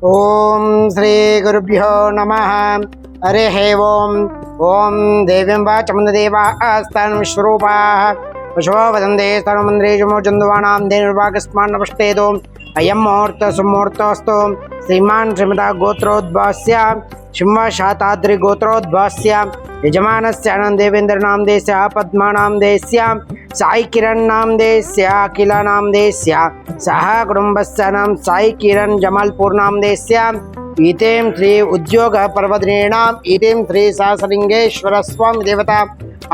ఓం శ్రీ గురుభ్యో నమః. హరిః ఓం. ఓం దేవ్యం వాచమదేవాస్తాన్ విశ్వరూపాః పశవో వదందే స్తనమంద్రేజమోచందువానాం ధేనుర్వాగస్మాన్నపష్టేదో అయం ముహూర్త సుముహూర్తోస్తు. శ్రీమాన్ శ్రీమతా గోత్రోద్భవస్య సింహశాతాద్రి గోత్రోద్భవస్య యజమానస్య దేవేంద్రనాం దేశ పద్మానాం దేశ్య సాయి కిరణ్ నాం దేశ్య అఖిల నాం దేశ్య సహ కుటుంబస్య నాం సాయి కిరణ్ జమల్పూర్ నాం దేశ్య ఈతేం శ్రీ ఉద్యోగ పర్వదినేనాం ఈతేం శ్రీ సహస్రలింగేశ్వర స్వామి దేవత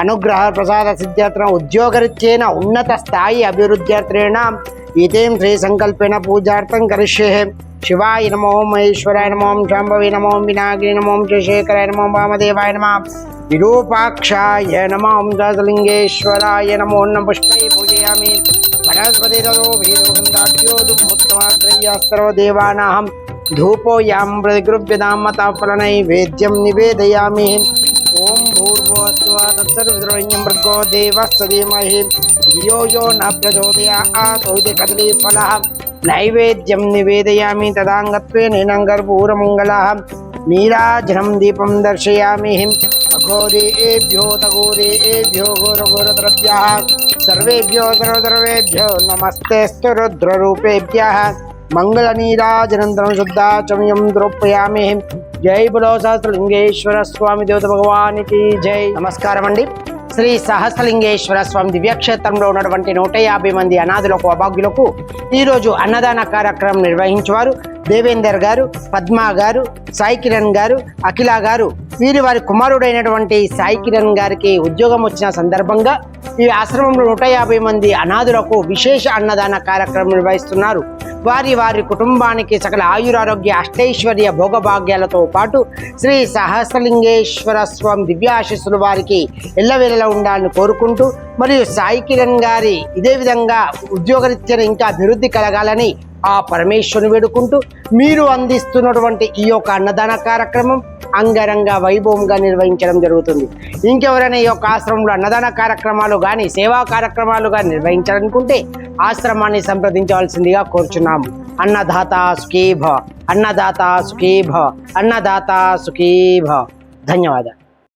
అనుగ్రహ ప్రసాద సిద్ధ్యర్థం ఉద్యోగరీత్యేన ఉన్నత స్థాయి అభివృద్ధ్యర్థేన ఈతేం శ్రీ సంకల్పేన పూజార్థం కరిష్యే. శివాయ నమో, మహేశ్వరాయ నమో, శాంభవే నమో, వినాయకాయ నమో, శేఖరాయ నమో, వామదేవాయ నమో, విరూపాక్షాయ నమో, సహస్రలింగేశ్వరాయ నమో. పుష్పై పూజయామి. వనస్పతిరో భేదోగంధాఢ్యోదుముత్తమాగ్రయ్యాస్తరో దేవానాహం ధూపోయాం ప్రతిగృభ్యదాం మతాఫలనైవేద్యం నివేదయామి. ఓం భూర్భువస్సువః తత్సర్వవితుర్వరేణ్యం భర్గో దేవస్య ధీమహి ధియో యో న ప్రచోదయాత్. ఇది కదలీఫలః నైవేద్యం నివేదయామి. తదాంగత్వేన గర్భూరమంగళః నీరాజనం దీపం దర్శయామి. అఘోరేభ్యో తఘోరేభ్యో ఘోరఘోరద్రవ్యాః సర్వేభ్యో సర్వసర్వేభ్యో నమస్తేస్తు రుద్రరూపేభ్యః. మంగళ నీరాజనంతరం శుద్ధాచమయం ద్రోపయామి. జై బలో సహస్రలింగేశ్వర స్వామి దేవత భగవానికి జై. నమస్కారం అండి. శ్రీ సహస్రలింగేశ్వర స్వామి దివ్యక్షేత్రంలో ఉన్నటువంటి 150 మంది అనాథులకు అభాగ్యులకు ఈరోజు అన్నదాన కార్యక్రమం నిర్వహించేవారు దేవేందర్ గారు, పద్మ గారు, సాయి కిరణ్ గారు, అఖిల గారు. వారి కుమారుడైనటువంటి సాయి కిరణ్ గారికి ఉద్యోగం వచ్చిన సందర్భంగా ఈ ఆశ్రమంలో 150 మంది అనాథులకు విశేష అన్నదాన కార్యక్రమం నిర్వహిస్తున్నారు. వారి కుటుంబానికి సకల ఆయురారోగ్య అష్టైశ్వర్య భోగభాగ్యాలతో పాటు శ్రీ సహస్రలింగేశ్వర స్వామి దివ్యాశీస్సులు వారికి ఎల్లవేళలా ఉండాలని కోరుకుంటూ, మరియు సాయి కిరణ్ గారి ఇదే విధంగా ఉద్యోగరీత్యా ఇంకా అభివృద్ధి కలగాలని ఆ పరమేశ్వరుని వేడుకుంటూ మీరు అందిస్తున్నటువంటి ఈ యొక్క అన్నదాన కార్యక్రమం అంగరంగ వైభవంగా నిర్వహించడం జరుగుతుంది. ఇంకెవరైనా ఈ యొక్క ఆశ్రమంలో అన్నదాన కార్యక్రమాలు కానీ సేవా కార్యక్రమాలు కానీ నిర్వహించాలనుకుంటే ఆశ్రమాన్ని సంప్రదించవలసిందిగా కోరుచున్నాము. అన్నదాత సుఖీ భవ, అన్నదాత సుఖీ భవ, అన్నదాత సుఖీ భవ. ధన్యవాదాలు.